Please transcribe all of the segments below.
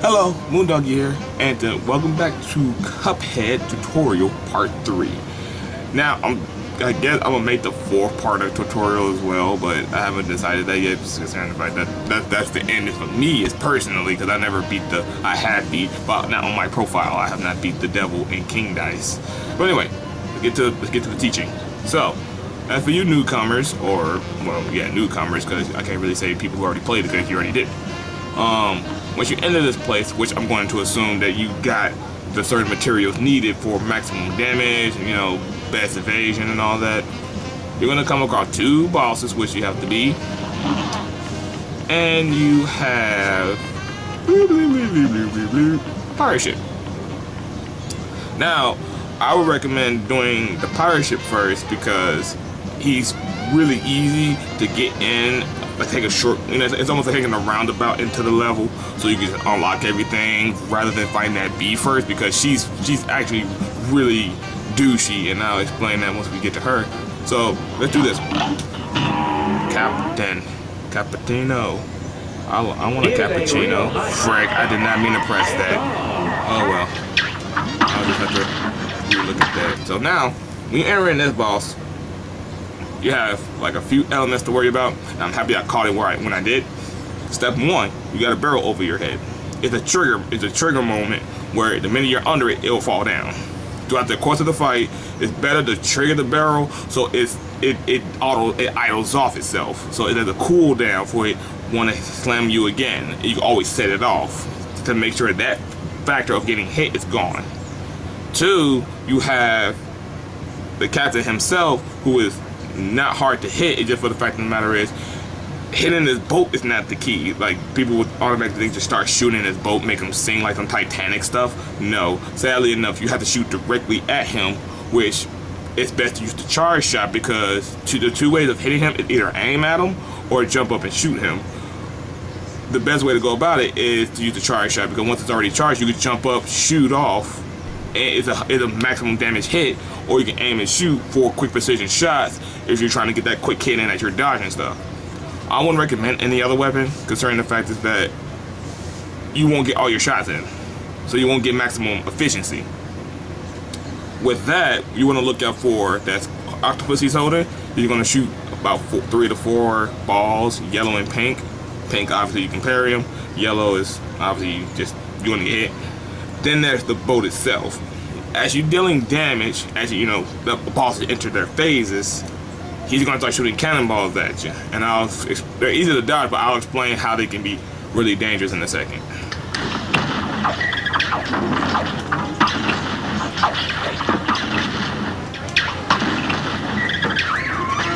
Hello, Moondog here, and welcome back to Cuphead tutorial part 3. Now, I guess I'm gonna make the 4th part of the tutorial as well, but I haven't decided that yet. Just concerned about that's the end for me, is personally, because I never beat I have beat, but not on my profile. I have not beat the devil in King Dice. But anyway, let's get to the teaching. So, as for you newcomers, or well, yeah, newcomers, because I can't really say people who already played it because you already did. Once you enter this place, which I'm going to assume that you got the certain materials needed for maximum damage, you know, best evasion and all that, you're going to come across 2 bosses, which you have to be, and you have a pirate ship. Now, I would recommend doing the pirate ship first because he's really easy to get in. Like take a short, you know, it's almost like taking a roundabout into the level, so you can unlock everything rather than fighting that bee first, because she's actually really douchey, and I'll explain that once we get to her. So let's do this. Cappuccino. I want a cappuccino. Frick, I did not mean to press that. Oh well. I'll just have to look at that. So now, when you enter in this boss, you have like a few elements to worry about. And I'm happy I caught it when I did. Step 1, you got a barrel over your head. It's a trigger moment where the minute you're under it, it'll fall down. Throughout the course of the fight, it's better to trigger the barrel so it idles off itself. So it has a cooldown for it want to slam you again. And you can always set it off to make sure that factor of getting hit is gone. 2, you have the captain himself, who is not hard to hit. It's just for the fact of the matter is, hitting this boat is not the key. Like, people would automatically just start shooting this boat, make him sing like some Titanic stuff. No, sadly enough, you have to shoot directly at him, which it's best to use the charge shot, because the 2 ways of hitting him is either aim at him or jump up and shoot him. The best way to go about it is to use the charge shot, because once it's already charged, you can jump up, shoot off, and it's a maximum damage hit, or you can aim and shoot for quick precision shots if you're trying to get that quick hit in as you're dodging stuff. I wouldn't recommend any other weapon, concerning the fact is that you won't get all your shots in, so you won't get maximum efficiency. With that, you want to look out for that octopus he's holding. You're going to shoot about 3 to 4 balls, yellow and pink. Pink, obviously you can parry him. Yellow is obviously you want to get hit. Then there's the boat itself. As you're dealing damage, as you know, the bosses enter their phases, he's going to start shooting cannonballs at you. And they're easy to dodge, but I'll explain how they can be really dangerous in a second.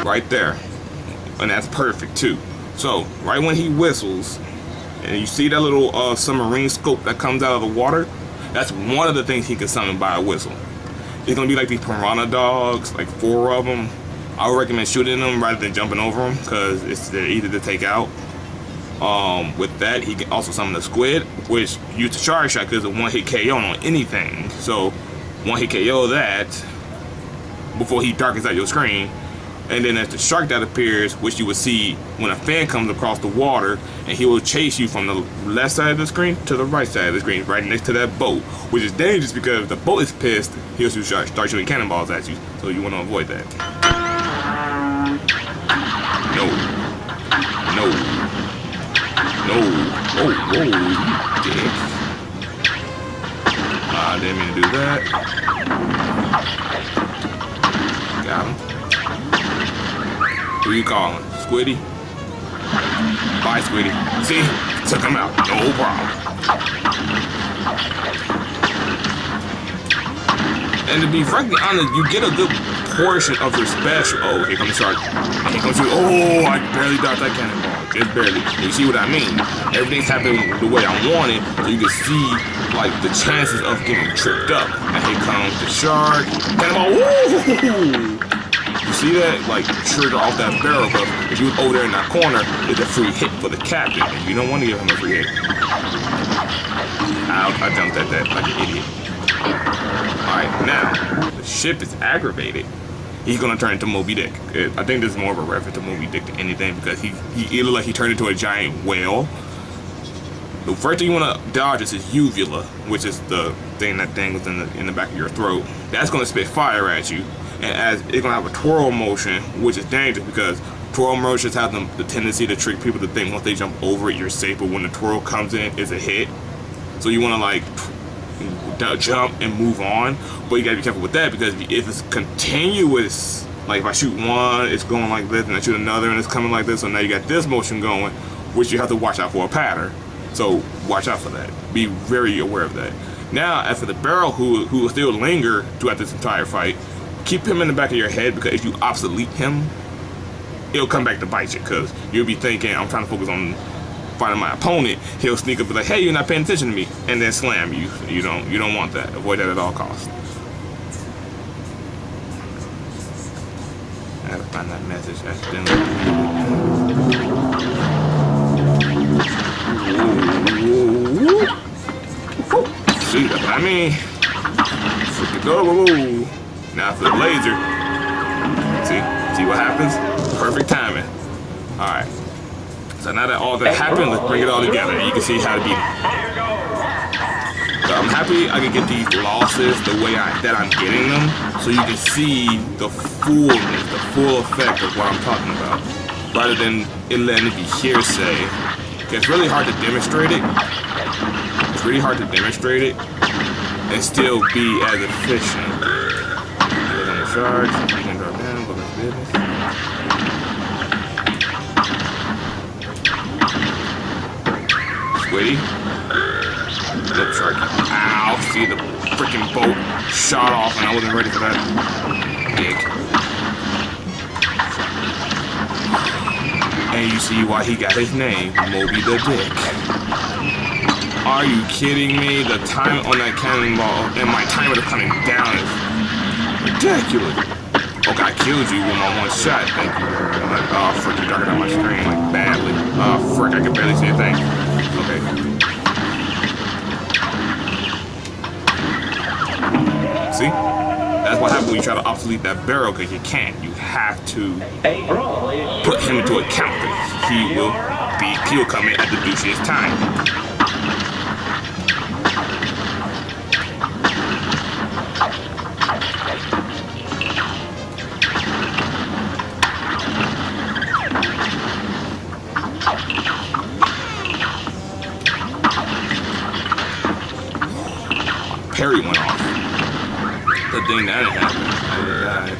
Right there. And that's perfect too. So, right when he whistles, and you see that little submarine scope that comes out of the water, that's one of the things he can summon by a whistle. It's gonna be like these piranha dogs, like 4 of them. I would recommend shooting them rather than jumping over them, because they're easy to take out. With that, he can also summon the squid, which use the charge shot because it's a 1-hit KO on anything. So 1-hit KO that before he darkens out your screen. And then there's the shark that appears, which you will see when a fan comes across the water, and he will chase you from the left side of the screen to the right side of the screen, right next to that boat, which is dangerous because if the boat is pissed, he'll start shooting cannonballs at you, so you want to avoid that. No. Oh, dick. I didn't mean to do that. Got him. Who you calling? Squiddy? Bye, Squiddy. See? Took him out. No problem. And to be frankly honest, you get a good portion of your special. Oh, here comes the shark. Here comes you. Oh, I barely dodged that cannonball. Just barely. You see what I mean? Everything's happening the way I want it, so you can see like the chances of getting tripped up. And here comes the shark. Cannonball. Woo! You see that? Like, trigger off that barrel, but if you was over there in that corner, it's a free hit for the captain, and you don't want to give him a free hit. I jumped at that like an idiot. Alright, now, the ship is aggravated. He's gonna turn into Moby Dick. I think this is more of a reference to Moby Dick than anything, because he looked like he turned into a giant whale. The first thing you want to dodge is his uvula, which is the thing that dangles in the back of your throat. That's going to spit fire at you, and as it's going to have a twirl motion, which is dangerous because twirl motions have the tendency to trick people to think once they jump over it, you're safe. But when the twirl comes in, it's a hit. So you want to like jump and move on, but you gotta be careful with that because if it's continuous, like if I shoot one, it's going like this, and I shoot another, and it's coming like this, so now you got this motion going, which you have to watch out for a pattern. So watch out for that. Be very aware of that. Now, as for the barrel who will still linger throughout this entire fight, keep him in the back of your head because if you obsolete him, it'll come back to bite you because you'll be thinking, I'm trying to focus on finding my opponent. He'll sneak up and be like, hey, you're not paying attention to me, and then slam you. You don't want that. Avoid that at all costs. I gotta find that message. See, that's what I mean. Freaking go. Now for the laser. See what happens? Perfect timing. Alright. So now that all that happened, let's bring it all together. You can see how to beat it. So I'm happy I can get these losses the way that I'm getting them, so you can see the fullness, the full effect of what I'm talking about, rather than it letting it be hearsay. It's really hard to demonstrate it. It's really hard to demonstrate it and still be as efficient. We're gonna charge. We can drop down. Go back to business. Squiddy. Lip shark. Ow! See the freaking boat shot off and I wasn't ready for that. Dick. And you see why he got his name, Moby the Dick. Are you kidding me? The time on that cannonball and my timer coming down is ridiculous. Okay, I killed you with my one shot. Thank you. Oh, frick, you darkened out my screen like badly. Oh, frick, I can barely see a thing. Okay. See? That's what happens when you try to obsolete that barrel, because you can't. You have to put him into a counter. He'll come in at the douchiest time. Parry went off. The thing that didn't happen.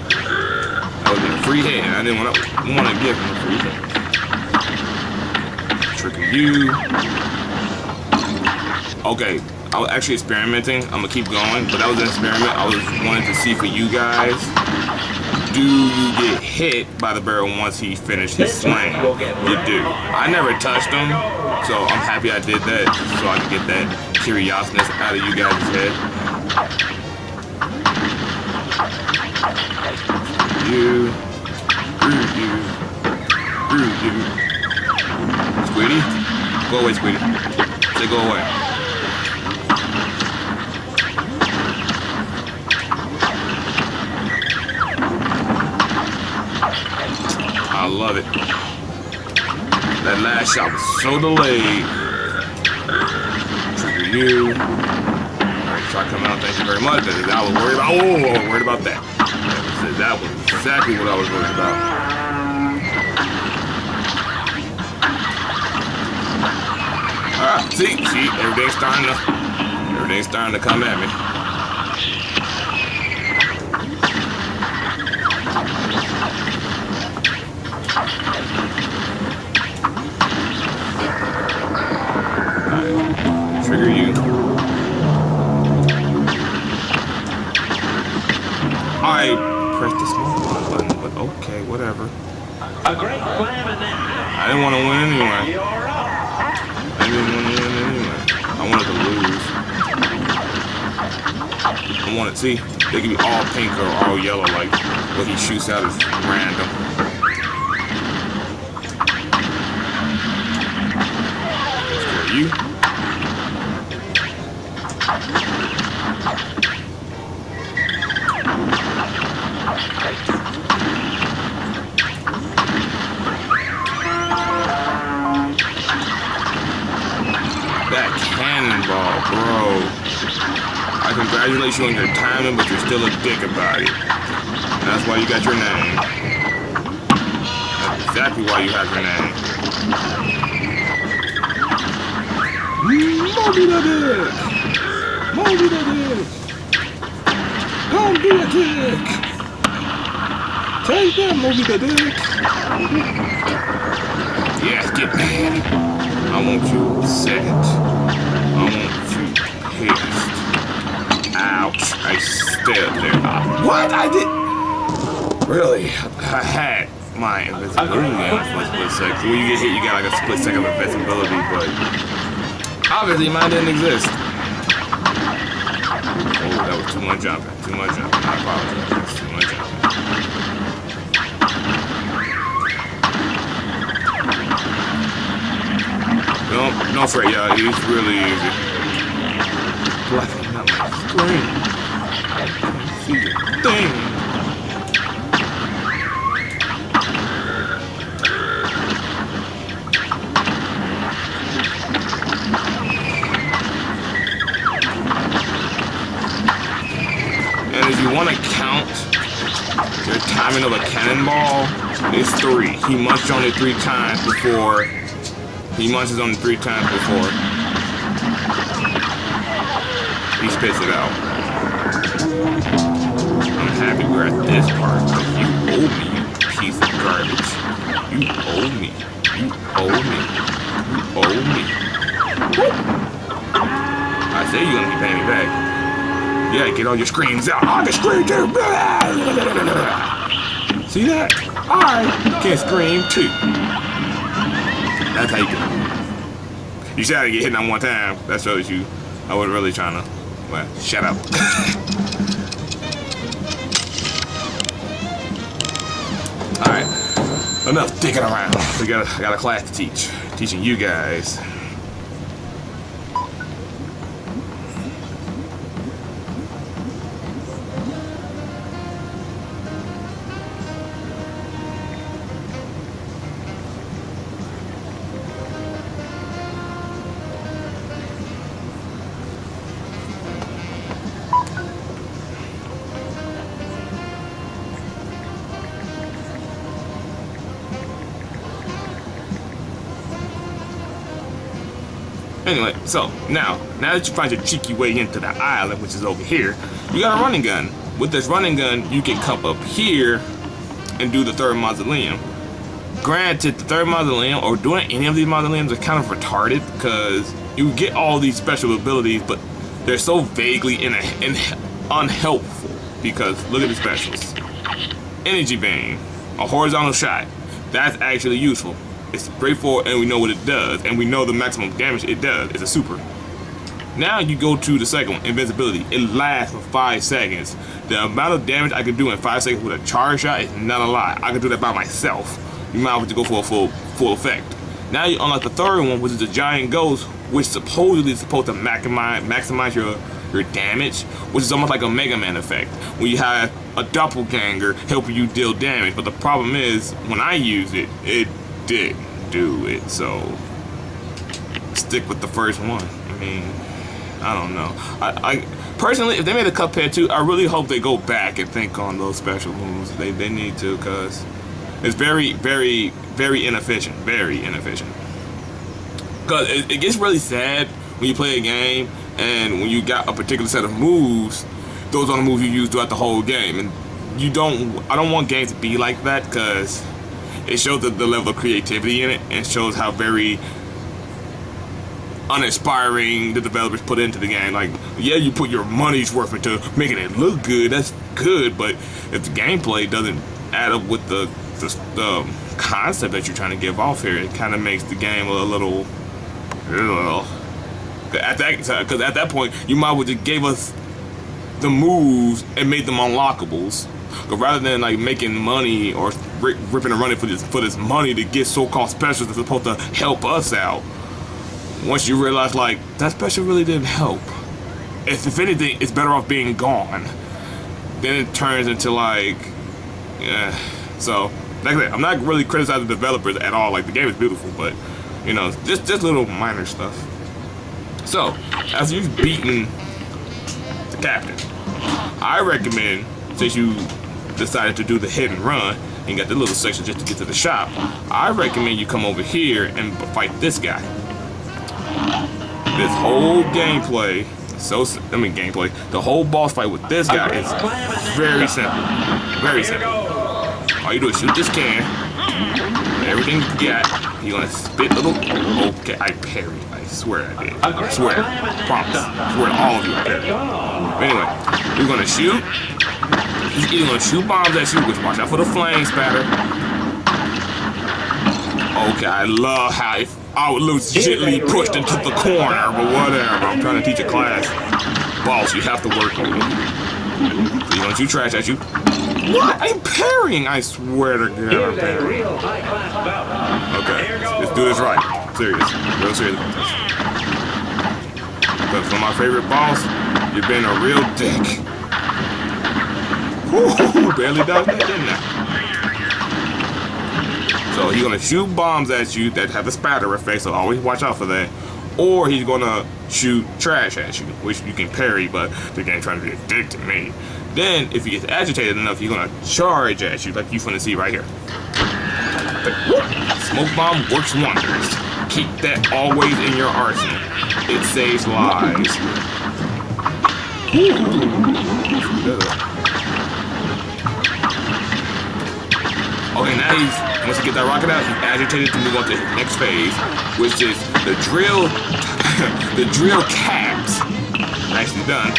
That was a free hit, and I didn't want to give him a free hit. Trick of you. Okay, I was actually experimenting. I'm gonna keep going, but that was an experiment. I was wanting to see for you guys. Do you get hit by the barrel once he finished his slang? You do. I never touched him, so I'm happy I did that, so I can get that curiousness out of you guys' head. You. Squiddy? Go away, Squiddy. Say go away. I love it. That last shot was so delayed. Trigger you. Alright, try to come out. Thank you very much. I was worried about. Oh, I was worried about that. That was exactly what I was worried about. See, everything's starting to come at me. Right. Trigger you. I pressed the small button, but okay, whatever. A great slam in that. I didn't want to win anyway. I wanted to lose. I wanted to see, they can be all pink or all yellow, like what he shoots out is random. For you. That Cannonball, bro. I congratulate you on your timing, but you're still a dick about it. That's why you got your name. That's exactly why you have your name. Moby the dick! Moby the dick! Don't be a dick! Take that, Moby the dick! Yes, get mad. I want you upset. I want you pissed. Ouch, I stared there. What? I did... Really? I had my invincibility on for a split second. When you get hit, you got like a split second of invincibility, but... obviously, mine didn't exist. Oh, that was too much jumping. Too much jumping. I apologize. That's too much jumping. Don't fret, y'all. It's really easy. Black and not my screen. See your thing. And if you want to count your timing of a cannonball, it's 3. He munched on it 3 times before. He munches on it 3 times before he spits it out. I'm happy we're at this part, but you owe me, you piece of garbage. You owe me. You owe me. You owe me. I say you're gonna be paying me back. Yeah, get all your screams out. I can scream too. See that? I can scream too. That's how you do it. You should have to get hit on one time. That shows you I wasn't really trying to. Well, shut up. Alright. Enough dicking around. I got a class to teach. Teaching you guys. Anyway, so now that you find your cheeky way into the island, which is over here, you got a running gun. With this running gun, you can come up here and do the 3rd mausoleum. Granted, the 3rd mausoleum, or doing any of these mausoleums, are kind of retarded because you get all these special abilities, but they're so vaguely unhelpful. Because look at the specials: energy beam, a horizontal shot. That's actually useful. It's straightforward, and we know what it does, and we know the maximum damage it does. It's a super. Now you go to the second one, invincibility. It lasts for 5 seconds. The amount of damage I can do in 5 seconds with a charge shot is not a lie. I can do that by myself. You might have to go for a full effect. Now you unlock the 3rd one, which is the giant ghost, which supposedly is supposed to maximize your damage, which is almost like a Mega Man effect, when you have a doppelganger helping you deal damage. But the problem is, when I use it, it didn't do it, so stick with the first one. I mean, I don't know. I personally, if they made a Cuphead 2, I really hope they go back and think on those special moves. They need to, because it's very, very, very inefficient. Very inefficient. Because it gets really sad when you play a game and when you got a particular set of moves, those are the moves you use throughout the whole game. And I don't want games to be like that, because it shows the level of creativity in it, and shows how very uninspiring the developers put into the game. Like, yeah, you put your money's worth into making it look good, that's good, but if the gameplay doesn't add up with the concept that you're trying to give off here, it kind of makes the game a little because at that point you might have just gave us the moves and made them unlockables. But rather than like making money or ripping and running for this money to get so-called specials that's supposed to help us out, once you realize like that special really didn't help, if anything, it's better off being gone. Then it turns into like, yeah. So like I said, I'm not really criticizing the developers at all. Like, the game is beautiful, but you know, just little minor stuff. So, after you've beaten the captain, I recommend, since you decided to do the hit and run and got the little section just to get to the shop, I recommend you come over here and fight this guy. This whole gameplay, the whole boss fight with this guy is very simple. Very simple. All you do is shoot this can, everything you got, you're gonna spit little. Okay, I parried. I swear I did. I swear. Promise. I swear to all of you I parried. But anyway, you're gonna shoot. He's either gonna shoot bombs at you, which watch out for the flame spatter. Okay, I love how I was legitimately pushed into the corner, but whatever. I'm trying to teach a class. Boss, you have to work on it. So you're gonna shoot trash at you. What? I'm parrying! I swear to God, I'm parrying. Okay, let's do this right. Serious. Real serious. But for my favorite boss, you've been a real dick. Woo, barely done that, didn't I? So he's gonna shoot bombs at you that have a spatter effect, so always watch out for that. Or he's gonna shoot trash at you, which you can parry, but the game trying to be a dick to me. Then, if he gets agitated enough, he's gonna charge at you, like you're gonna see right here. Smoke bomb works wonders. Keep that always in your arsenal. It saves lives. Okay, now once you get that rocket out, he's agitated to move on to the next phase, which is the drill, the drill caps. Nicely done.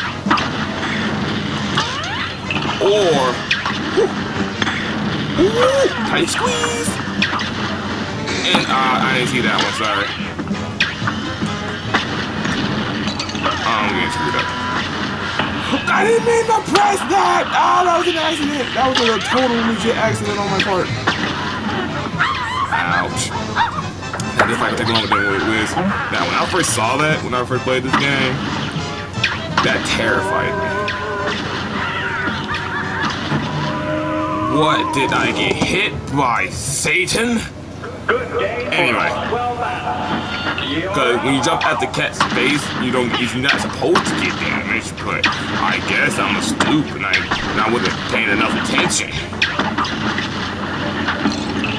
Or, tight squeeze. And I didn't see that one, sorry. I'm getting screwed up. I didn't mean to press that! Oh, that was an accident! That was a total legit accident on my part. Ouch. Now this might take longer than what it was. Now, when I first saw that, when I first played this game, that terrified me. What, did I get hit by Satan? Anyway, because when you jump at the cat's face, you're not supposed to get damaged, but I guess I'm a stoop and I wasn't paying enough attention.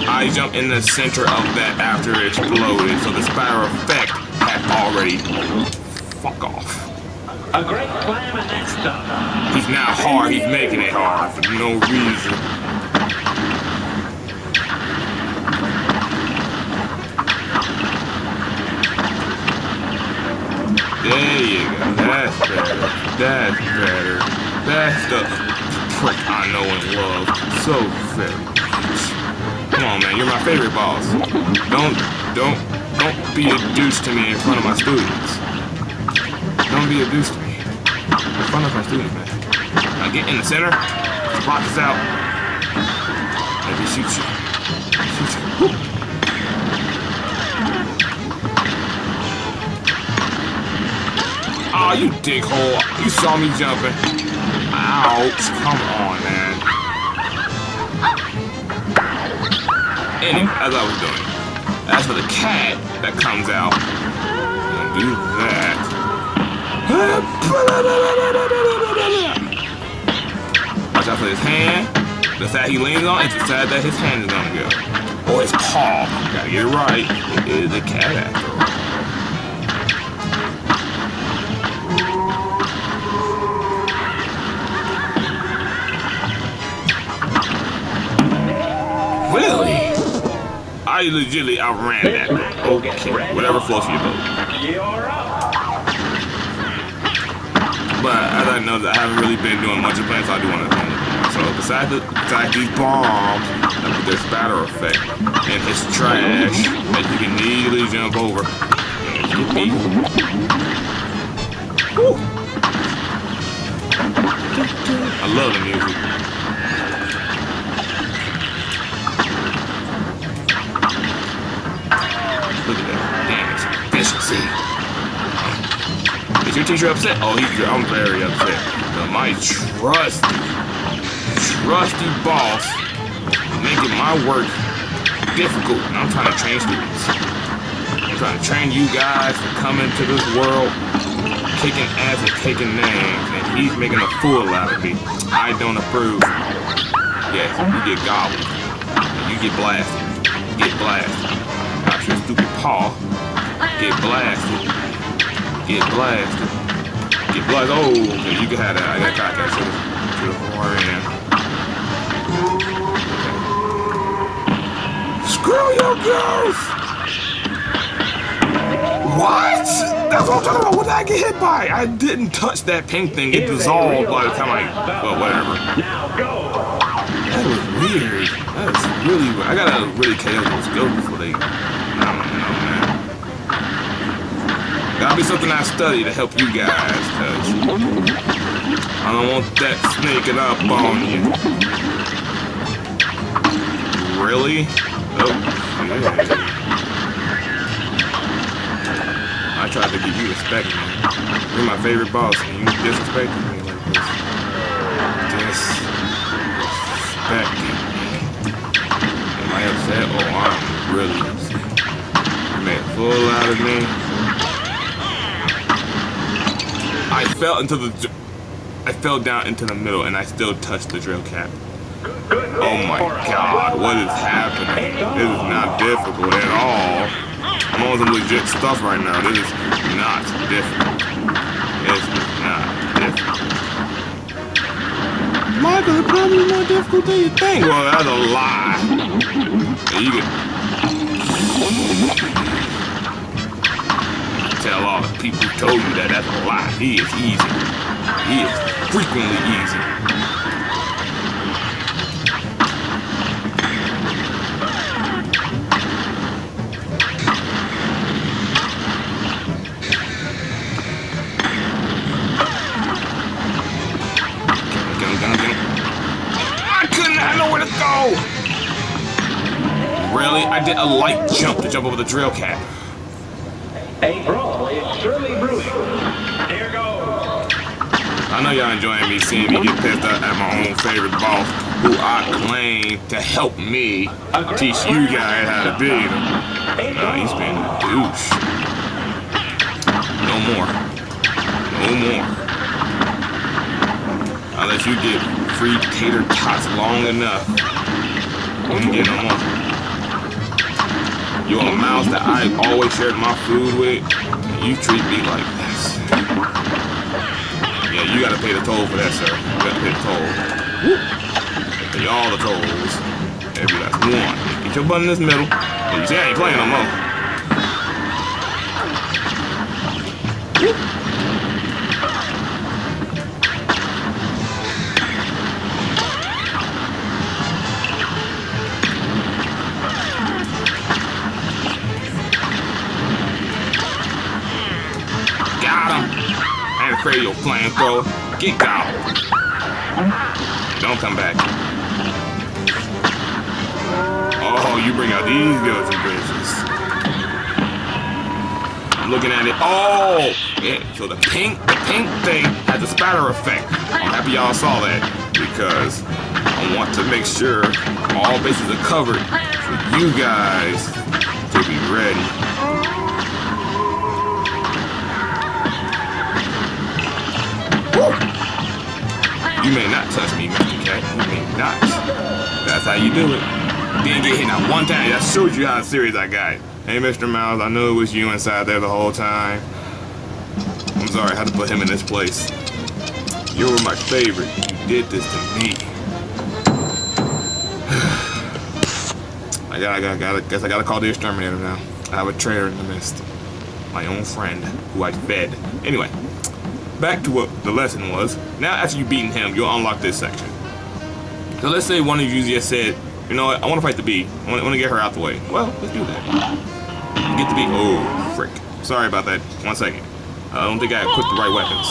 I jumped in the center of that after it exploded, so the spiral effect had already fuck off. A great climber next up. He's not hard, he's making it hard for no reason. There you go. That's better. That's better. That's the prick I know and love so very much. Come on, man. You're my favorite boss. Don't be a douche to me in front of my students. Don't be a douche to me in front of my students, man. Now get in the center. Block this out. Let me shoot you. Shoot you. Woo. Oh, you dickhole. You saw me jumping. Ouch. Come on, man. Anyway, as I was doing. As for the cat that comes out, I'm gonna do that. Watch out for his hand. The side he leans on is the side that his hand is gonna go. Or his paw. Gotta get it right. It is a cat after all. Really? I legitimately outran that. Okay, whatever floats your boat. But as I know that I haven't really been doing much of playing, so I do want to play. So besides these bombs with their spatter effect and his trash that you can easily jump over. Woo. I love the music. Look at that damage, efficiency. Is your teacher upset? Oh, I'm very upset. But my trusty boss making my work difficult, and I'm trying to train students. trying to train you guys to come into this world kicking ass and taking names, and he's making a fool out of me. I don't approve. Yes, you get gobbled. And you get blasted. Get blasted. Out your stupid paw. Get blasted. Get blasted. Get blasted. Oh, okay, you can have that. I got cock that shit. To the far end. Screw your girls! What? That's what I'm talking about. What did I get hit by? I didn't touch that pink thing. It dissolved by the time well, whatever. That was weird. That is really weird. I gotta really KO those skills before they... I don't know, man. Gotta be something I study to help you guys, cause I don't want that sneaking up on you. Really? Oh, yeah. I tried to give you respect, man. You're my favorite boss, and you disrespected me like this. Disrespected me. Am I upset? Oh, I'm really upset. You made a fool out of me. I fell down into the middle, and I still touched the drill cap. Oh my God, what is happening? This is not difficult at all. I'm on some legit stuff right now. This is not difficult. It's not difficult. Michael, it's probably more difficult than you think. Well, that's a lie. And you can tell all the people who told you that that's a lie. He is easy. He is frequently easy. Really? I did a light jump to jump over the drill cap. A brawl is surely brewing. Here goes. I know y'all enjoying me seeing me get pissed at my own favorite boss, who I claim to help me teach you guys how to beat him. No, he's being a douche. No more. No more. Unless you get free tater tots long enough. You get no more. You're a mouse that I always shared my food with. You treat me like this. Yeah, you gotta pay the toll for that, sir. You gotta pay the toll. Pay all the tolls. Every last one. Get your butt in this middle. And you say I ain't playing no more. Radio flamethrower, get gobbled. Don't come back. Oh, you bring out these guilty bitches. I'm looking at it. Oh, yeah. So the pink thing has a spatter effect. I'm happy y'all saw that because I want to make sure all bases are covered for you guys to be ready. You may not touch me, Mr. Cat. You may not. That's how you do it. Didn't get hit not one time. That shows you how serious I got. Hey, Mr. Mouse, I knew it was you inside there the whole time. I'm sorry, I had to put him in this place. You were my favorite. You did this to me. Guess I gotta call the exterminator now. I have a traitor in the midst. My own friend, who I fed. Anyway. Back to what the lesson was. Now after you've beaten him, you'll unlock this section. So let's say one of you just said, you know what, I want to fight the bee. I want to get her out the way. Well, let's do that. Get the bee. Oh, frick. Sorry about that. 1 second. I don't think I equipped the right weapons.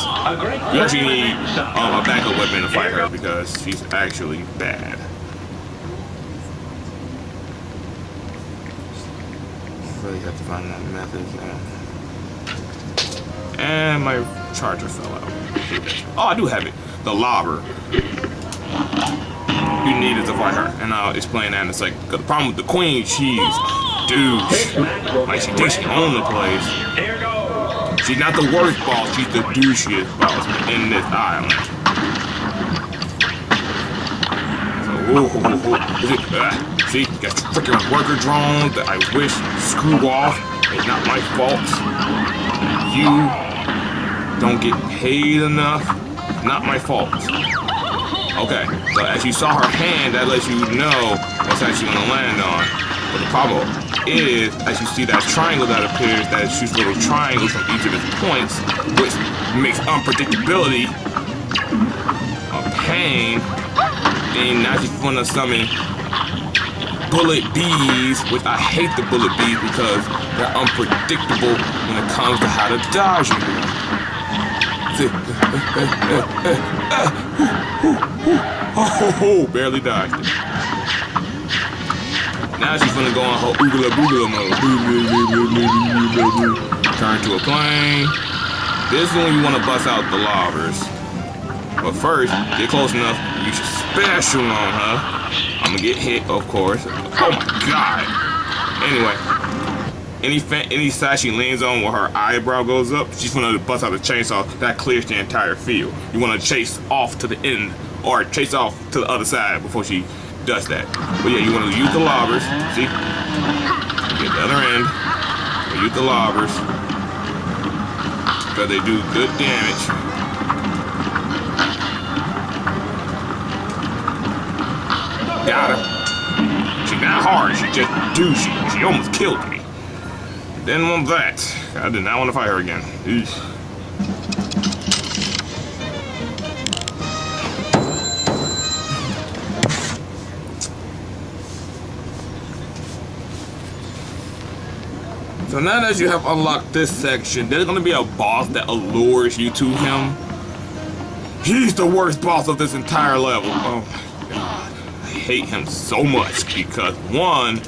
You actually need a backup weapon to fight her because she's actually bad. Really have to find that method. And my charger fell out. Oh, I do have it. The lobber. You need it to fight her. And I'll explain that in a second. Because the problem with the queen, she's douche. Like she thinks she owns the place. Here goes. She's not the worst boss, she's the douchiest boss in this island. See, got freaking worker drones that I wish screw off. It's not my fault. You don't get paid enough. Not my fault. Okay, so as you saw her hand, that lets you know what side she's gonna land on. But the problem is, as you see that triangle that appears, that it shoots little triangles from each of its points, which makes unpredictability a pain. And now she's gonna summon bullet bees, which I hate the bullet bees because they're unpredictable when it comes to how to dodge them. Oh, barely dodged it. Now she's gonna go on her oogla boogla mode. Turn to a plane. This is when you wanna bust out the lobbers. But first, get close enough, use your special on her. I'm gonna get hit, of course. Oh my god! Anyway, any side she lands on where her eyebrow goes up, she's gonna bust out the chainsaw. That clears the entire field. You wanna chase off to the end, or chase off to the other side before she does that. But yeah, you wanna use the lobbers. See? Get the other end. Use the lobbers. Because they do good damage. Got her. She's not hard, she's just douchey. She almost killed me. Didn't want that. I did not want to fight her again. Eesh. So now that you have unlocked this section, there's going to be a boss that allures you to him. He's the worst boss of this entire level. Oh my god. I hate him so much because, one,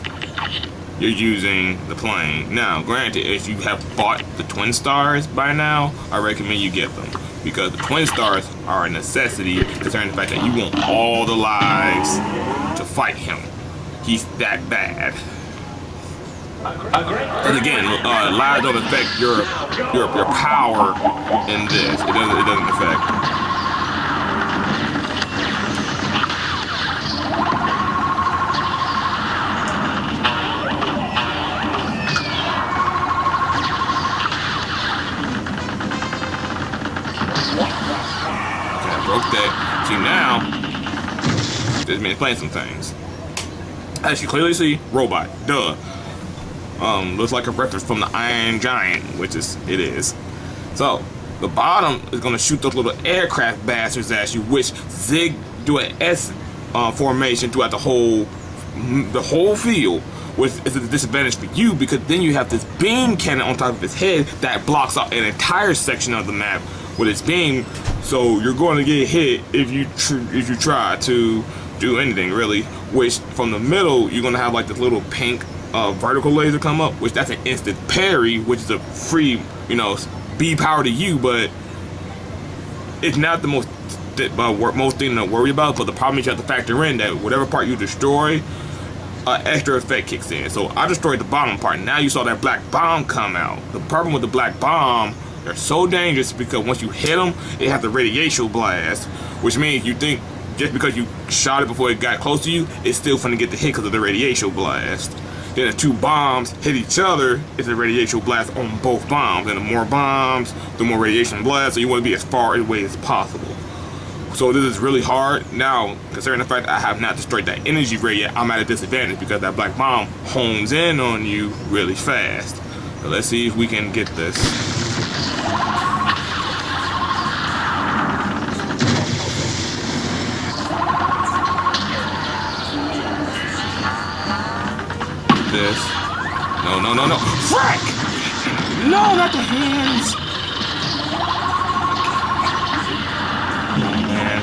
you're using the plane. Now, granted, if you have bought the Twin Stars by now, I recommend you get them. Because the Twin Stars are a necessity concerning the fact that you want all the lives to fight him. He's that bad. And again, lives don't affect your power in this. It doesn't affect. Okay, I broke that. See now, this man's playing some things. As you clearly see, robot. Duh. Looks like a reference from the Iron Giant, which it is. So, the bottom is going to shoot those little aircraft bastards at you, which zig do an S formation throughout the whole field, which is a disadvantage for you because then you have this beam cannon on top of his head that blocks off an entire section of the map with its beam. So you're going to get hit if you try to do anything really. Which from the middle you're going to have like this little pink vertical laser come up, which that's an instant parry, which is a free, B power to you, but it's not the most thing to worry about. But the problem is you have to factor in that whatever part you destroy, extra effect kicks in. So I destroyed the bottom part. Now you saw that black bomb come out. The problem with the black bomb, they're so dangerous because once you hit them, it has the radiation blast, which means you think just because you shot it before it got close to you, it's still finna get the hit because of the radiation blast. Then the two bombs hit each other, it's a radiation blast on both bombs. And the more bombs, the more radiation blast, so you want to be as far away as possible. So this is really hard. Now, considering the fact that I have not destroyed that energy ray yet, I'm at a disadvantage because that black bomb hones in on you really fast. So let's see if we can get this. This. No. Frick! No, not the hands! Oh, man.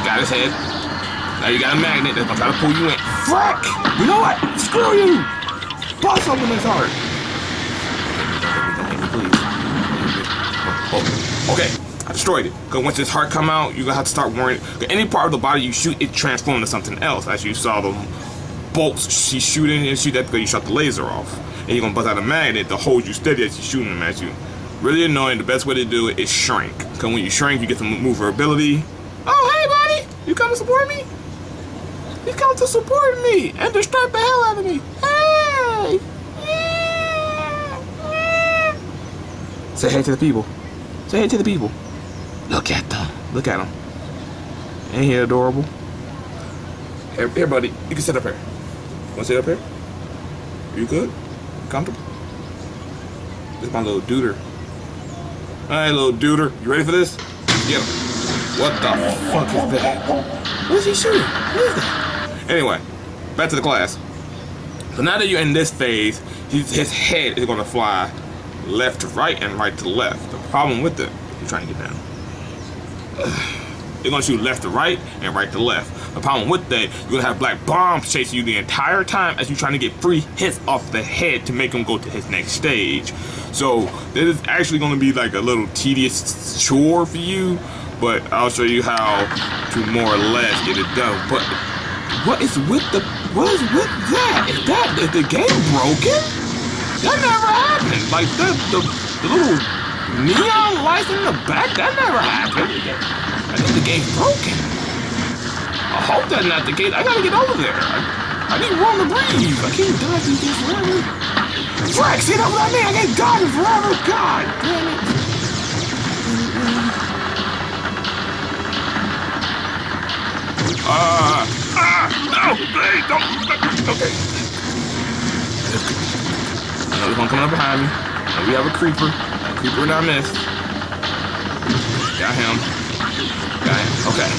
Got his head. Now you got a magnet that's gonna try to pull you in. Frick! You know what? Screw you! Bust open this heart. Please. Oh, okay. I I destroyed it. Because once his heart come out, you're going to have to start worrying. Any part of the body you shoot, it transforms into something else. As you saw the bolts she's shooting, and shoot that because you shot the laser off. And you're going to buzz out a magnet to hold you steady as you're shooting them at you. Really annoying. The best way to do it is shrink. Because when you shrink, you get some maneuverability. Oh, hey, buddy. You come to support me? You come to support me and distract the hell out of me. Hey! Say hey to the people. Say hey to the people. Look at them. Look at them. Ain't he adorable? Here, buddy. You can sit up here. Want to sit up here? You good? Comfortable? This is my little duder. Alright, little duder. You ready for this? Get him. What the fuck is that? What is he shooting? What is that? Anyway, back to the class. So now that you're in this phase, his head is going to fly left to right and right to left. The problem with it, you're trying to get down. You're going to shoot left to right and right to left. The problem with that, you're going to have black bombs chasing you the entire time as you're trying to get free hits off the head to make him go to his next stage. So this is actually going to be like a little tedious chore for you, but I'll show you how to more or less get it done. But what is with that? Is the game broken? That never happened. Like the little neon lights in the back, that never happened. I think the game's broken. I hope that's not the case. I gotta get over there. I need room to breathe. I can't dodge these things forever. Frank, see that what I mean? I can't dodge it forever. God damn it. No, please, don't. Okay. Another one coming up behind me. And we have a creeper. A creeper down this. Got him. Okay.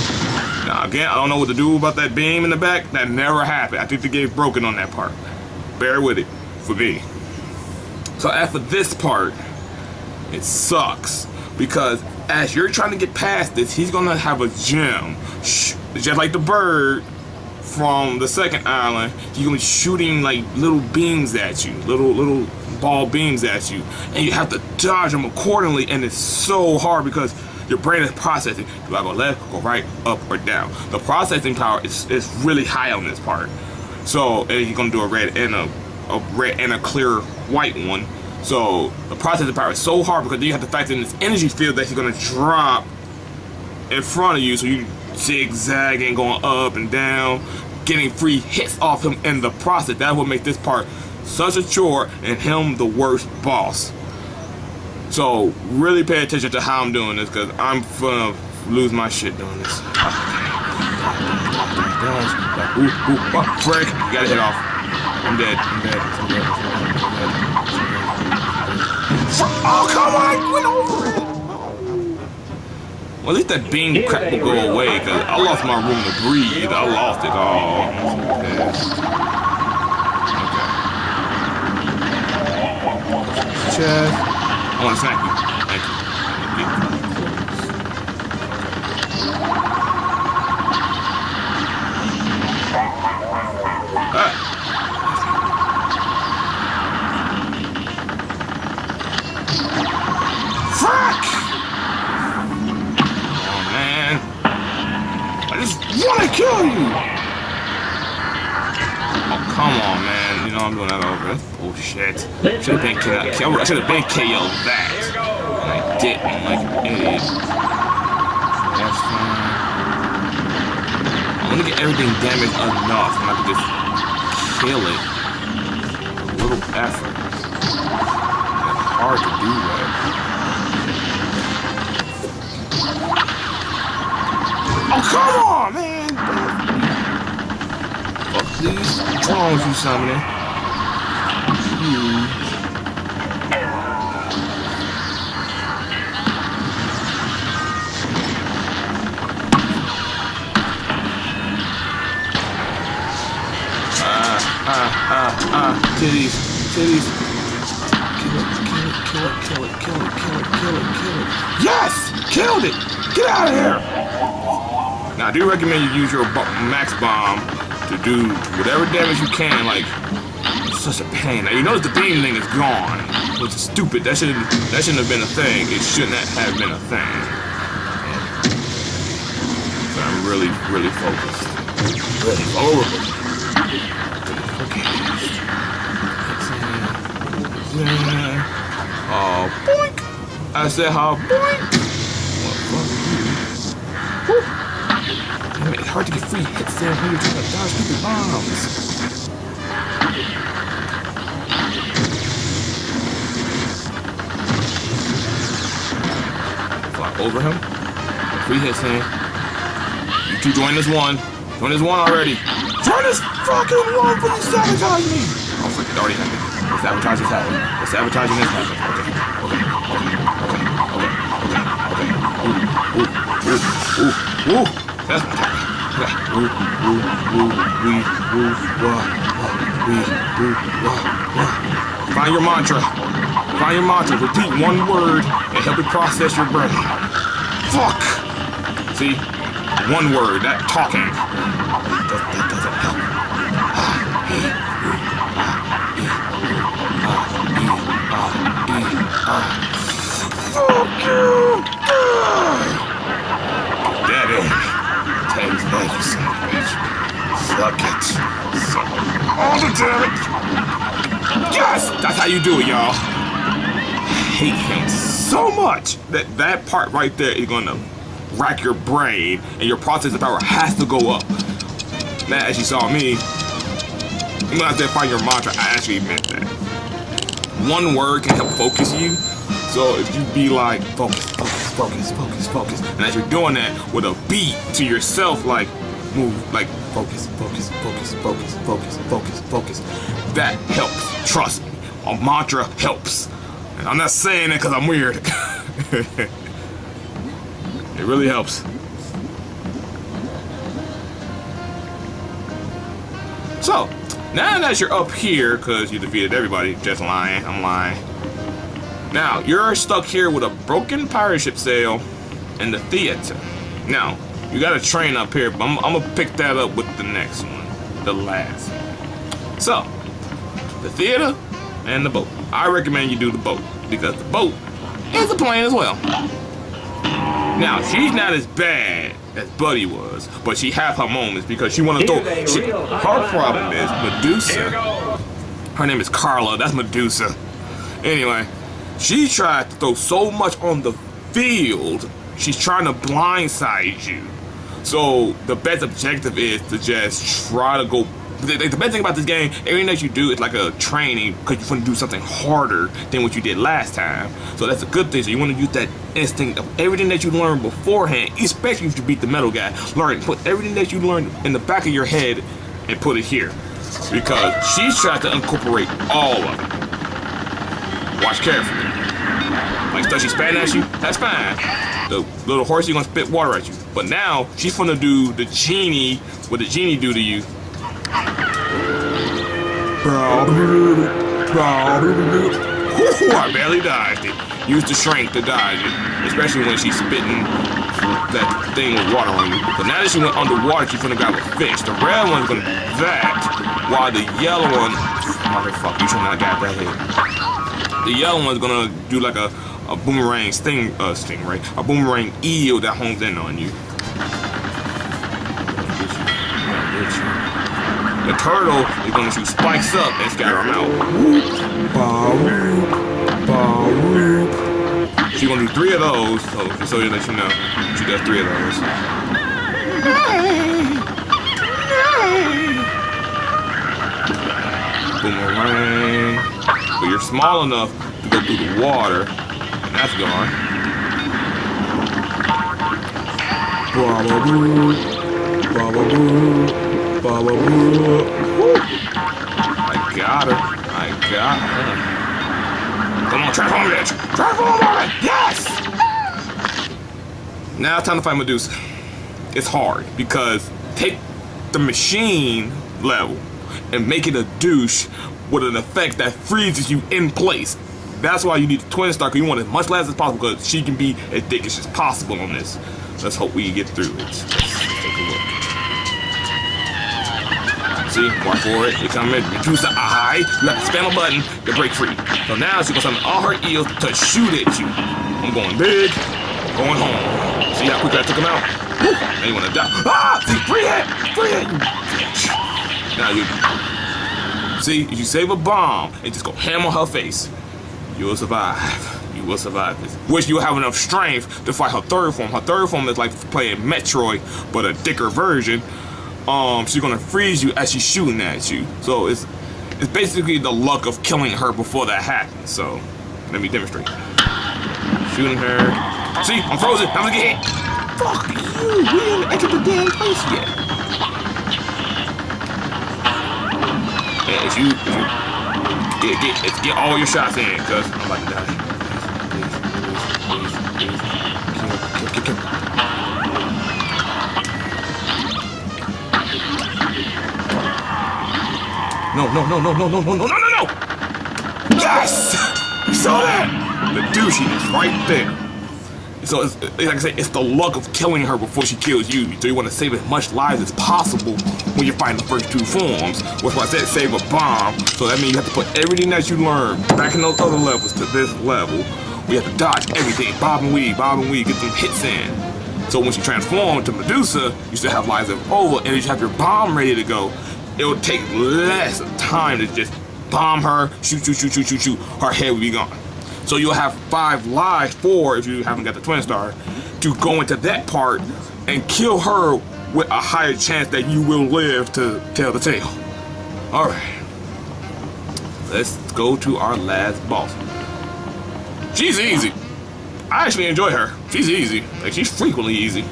Now again, I don't know what to do about that beam in the back. That never happened. I think the game's broken on that part. Bear with it for me. So after this part, it sucks because as you're trying to get past this, he's gonna have a gem, just like the bird from the second island. He's gonna be shooting like little beams at you, little ball beams at you, and you have to dodge them accordingly. And it's so hard because your brain is processing. Do I go left, go right, up, or down? The processing power is really high on this part. So and he's gonna do a red and a clear white one. So the processing power is so hard because then you have to factor in this energy field that he's gonna drop in front of you. So you zigzagging, going up and down, getting free hits off him in the process. That will make this part such a chore and him the worst boss. So really pay attention to how I'm doing this because I'm gonna lose my shit doing this. Frick, you gotta hit off. I'm dead. Oh, come on, I went over it. Well, at least that beam crap will go away because I lost my room to breathe. I lost it all. Okay. Chest. I want to smack you. Thank you. Fuck! Oh man. I just want to kill you! Oh, come on, man. You know I'm doing that over. That's bullshit. Should have been KO'd. I should have been KO'd that. And I didn't, like an idiot. That's fine. I want to get everything damaged enough and I can just kill it. A little effort. It's hard to do that. Oh, come on, man! Fuck these drones you summoning. Titties. Kill it. Yes! Killed it! Get out of here! Now, I do recommend you use your max bomb to do whatever damage you can. Like, it's such a pain. Now, you notice the beam thing is gone, which is stupid. That shouldn't have been a thing. It shouldn't have been a thing. really, really focused. Really focused. Oh, boink! I said, how boink! Damn it, it's hard to get free hits there when you're trying to dodge stupid bombs. Fly over him. Free hits in. You two join this one. Join this one already. Join this fucking one for you sabotage me! Oh, freak, it already happened. The sabotage is happening. The sabotaging is happening. Okay. Ooh. That's my time. Find your mantra. Find your mantra. Repeat one word and help it process your brain. Fuck! See? One word. That talking. That doesn't help. Fuck you! That in. Thank you, son of a bitch. Suck it. Suck it. All the damn it! Yes! That's how you do it, y'all. I hate him so much that part right there is gonna rack your brain and your processing power has to go up. Now, as you saw me, when I said find your mantra, I actually meant that. One word can help focus you. So if you be like, focus, and as you're doing that with a beat to yourself, like, move, like, focus, that helps. Trust me, a mantra helps. And I'm not saying it because I'm weird. It really helps. So, now that you're up here, because you defeated everybody, just lying, I'm lying. Now, you're stuck here with a broken pirate ship sail in the theater. Now, you got a train up here, but I'm going to pick that up with the next one. The last one. So, the theater and the boat. I recommend you do the boat, because the boat is a plane as well. Now, she's not as bad as Buddy was, but she have her moments because she want to throw. Her problem is Medusa. Her name is Carla. That's Medusa. Anyway, she tried to throw so much on the field. She's trying to blindside you. So the best objective is to just try to go. The best thing about this game, everything that you do is like a training because you want to do something harder than what you did last time. So that's a good thing. So you want to use that instinct of everything that you learned beforehand, especially if you beat the metal guy. Put everything that you learned in the back of your head and put it here. Because she's trying to incorporate all of it. Watch carefully. Like stuff she's spitting at you, that's fine. The little horsey gonna spit water at you. But now she's gonna do the genie, what the genie do to you. I barely dodged it. Use the strength to dodge it, especially when she's spitting that thing with water on you. But now that she went underwater, she's gonna grab a fish. The red one's gonna do that, while the yellow one, motherfucker, you should not got that here. The yellow one's gonna do like a boomerang stingray, a boomerang eel that hones in on you. The turtle is gonna shoot spikes up and scatter them out. She's gonna do 3 of those, so just so you let you know, she does 3 of those. Boomerang. But you're small enough to go through the water, and that's gone. I got her. Come on, transform, bitch! Transform, bitch! Yes! Now it's time to fight Medusa. It's hard, because take the machine level and make it a douche with an effect that freezes you in place. That's why you need the twin star, because you want it as much last as possible, because she can be as dickish as possible on this. Let's hope we get through it. Let's take a look. See, watch for it. It come in, Medusa eye. You have to spam a button to break free. So now she's gonna summon all her eels to shoot at you. I'm going big, going home. See how quick I took him out? Now you wanna die. Ah! See, free hit, you bitch. Now you. See, if you save a bomb and just go ham on her face, you will survive. You will survive this. Which you'll have enough strength to fight her third form. Her third form is like playing Metroid, but a thicker version. She's gonna freeze you as she's shooting at you. So it's basically the luck of killing her before that happens. So let me demonstrate. Shooting her. See, I'm frozen. I'm gonna get hit. Fuck you. We didn't enter the damn place yet. Yeah, if you get all your shots in, cause I'm about to die. Please. Kill. No. Yes! You saw that? The douchiness right there. So it's like I say, it's the luck of killing her before she kills you. So you want to save as much lives as possible when you're fighting the first two forms. That's why I said save a bomb. So that means you have to put everything that you learned back in those other levels to this level. We have to dodge everything, bob and weave, get some hits in. So when she transforms to Medusa, you still have lives of over, and you have your bomb ready to go. It will take less time to just bomb her, shoot. Her head will be gone. So you'll have 5 lives, 4 if you haven't got the twin star, to go into that part and kill her with a higher chance that you will live to tell the tale. All right, let's go to our last boss. She's easy. I actually enjoy her. She's easy. Like, she's frequently easy.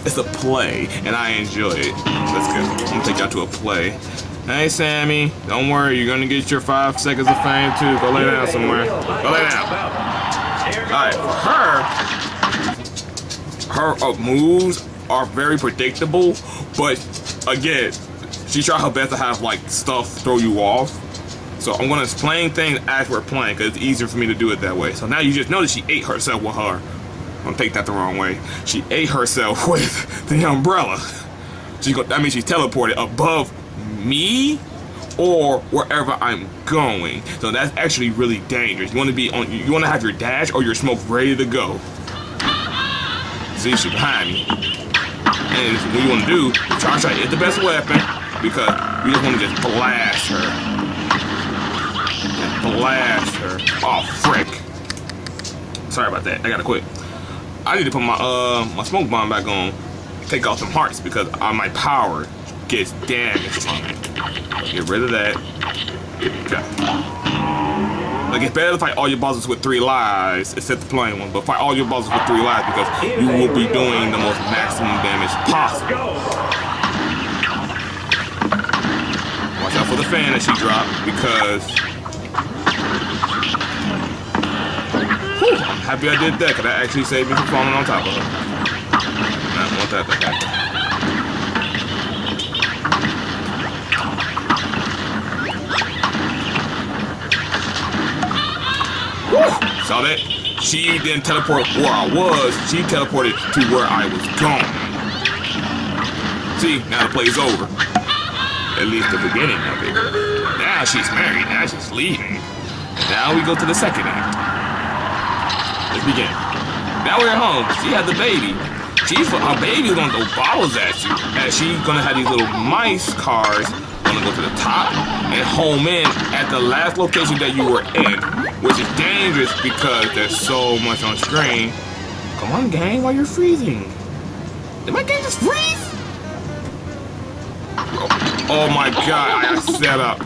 It's a play, and I enjoy it. Let's go. I'm gonna take y'all to a play. Hey, Sammy. Don't worry. You're gonna get your 5 seconds of fame, too. Go lay down somewhere. Go lay down. Alright, her moves are very predictable, but, again, she tried her best to have, like, stuff throw you off. So I'm gonna explain things as we're playing, because it's easier for me to do it that way. So now you just know that she ate herself with her. Don't take that the wrong way. She ate herself with the umbrella. That means she's teleported above me or wherever I'm going. So that's actually really dangerous. You want to be on. You want to have your dash or your smoke ready to go. See, she's behind me. And what you want to do, charge shot is the best weapon because you just want to just blast her. Blast her. Oh, frick. Sorry about that. I gotta quit. I need to put my my smoke bomb back on. Take off some hearts because my power gets damaged from it. Get rid of that. Okay. Like, it's better to fight all your bosses with 3 lives except the plain one, but fight all your bosses with 3 lives because you will be doing the most maximum damage possible. Watch out for the fan that she dropped because I'm happy I did that because that actually saved me from falling on top of her. I don't want that to happen. Woo! Saw that? She didn't teleport where I was. She teleported to where I was going. See, now the play's over. At least the beginning of it. Now she's married. Now she's leaving. Now we go to the second act. Let's begin. Now we're at home. She had the baby. Her baby's gonna throw bottles at you. And she's gonna have these little mice cars gonna go to the top and home in at the last location that you were in, which is dangerous because there's so much on screen. Come on, gang, while you're freezing. Did my game just freeze? Oh my god, I got set up.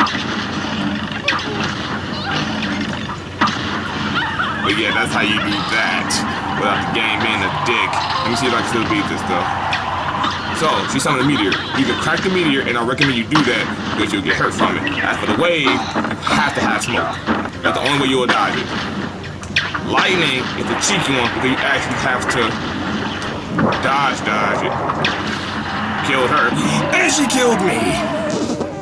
But yeah, that's how you do that without the game being a dick. Let me see if I can still beat this though. So, she summoned a meteor. You can crack the meteor, and I recommend you do that because you'll get hurt from it. As for the wave, you have to have smoke. That's the only way you'll dodge it. Lightning is the cheeky one because you actually have to dodge it. Killed her, and she killed me.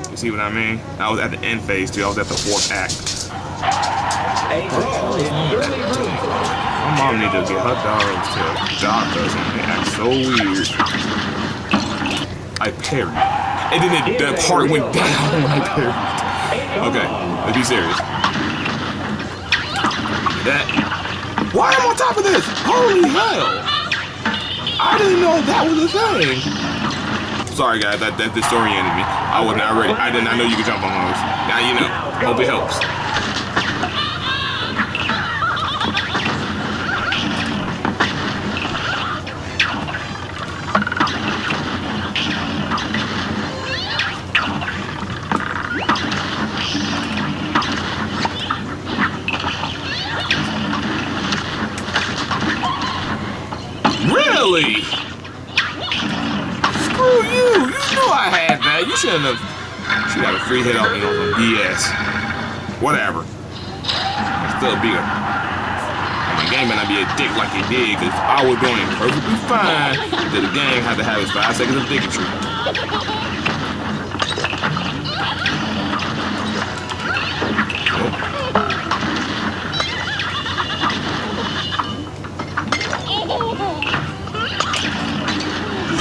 You see what I mean? I was at the end phase too. I was at the 4th act. My mom needs to get her dogs to a doctor or something. They act so weird. I parried. And then that part went down when I parried. Okay, let's be serious. Why am I on top of this? Holy hell! I didn't know that was a thing. Sorry guys, that disoriented me. I was not ready. I did not know you could jump on those. Now you know. Hope it helps. Really? Screw you! You knew I had that. You shouldn't have. She got a free hit off me on some BS. Whatever. Still be a. The game may not be a dick like it did, because I was doing perfectly fine. That the game had to have its 5 seconds of dicketry.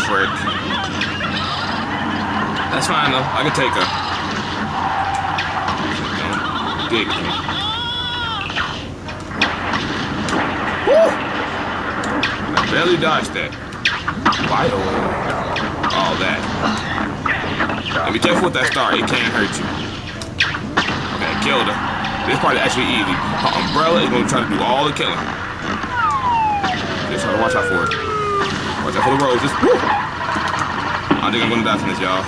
Frick. That's fine though. I can take her. Don't dig me. Woo! I barely dodged that. Why all that? And be careful with that star. It can hurt you. Okay, killed her. This part is actually easy. Her umbrella is going to try to do all the killing. Just try to watch out for it. Watch out for the roses. Woo! I think I'm gonna die from this, y'all.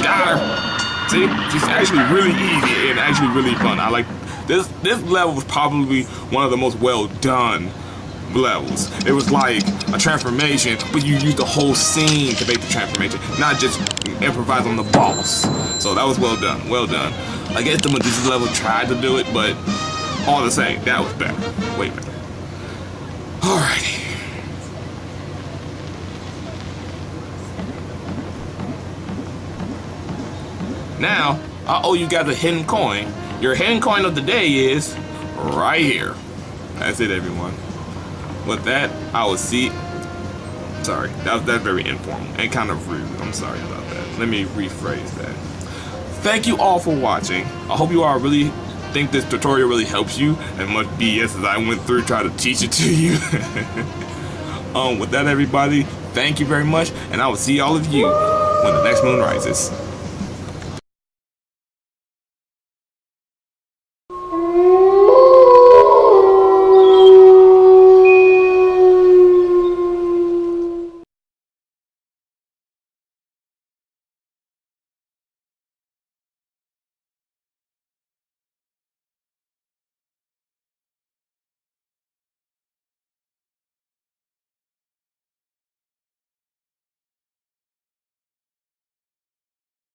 Got her! See? She's actually really easy and actually really fun. I like this level was probably one of the most well done levels. It was like a transformation, but you used the whole scene to make the transformation, not just improvise on the boss. So that was well done, well done. I guess the Medusa level tried to do it, but all the same, that was better. Way better. Alrighty. Now, I owe you guys a hidden coin. Your hidden coin of the day is right here. That's it, everyone. With that, I will see. Sorry, that's very informal and kind of rude. I'm sorry about that. Let me rephrase that. Thank you all for watching. I hope you all really think this tutorial really helps you as much BS as I went through trying to teach it to you. With that, everybody, thank you very much, and I will see all of you when the next moon rises.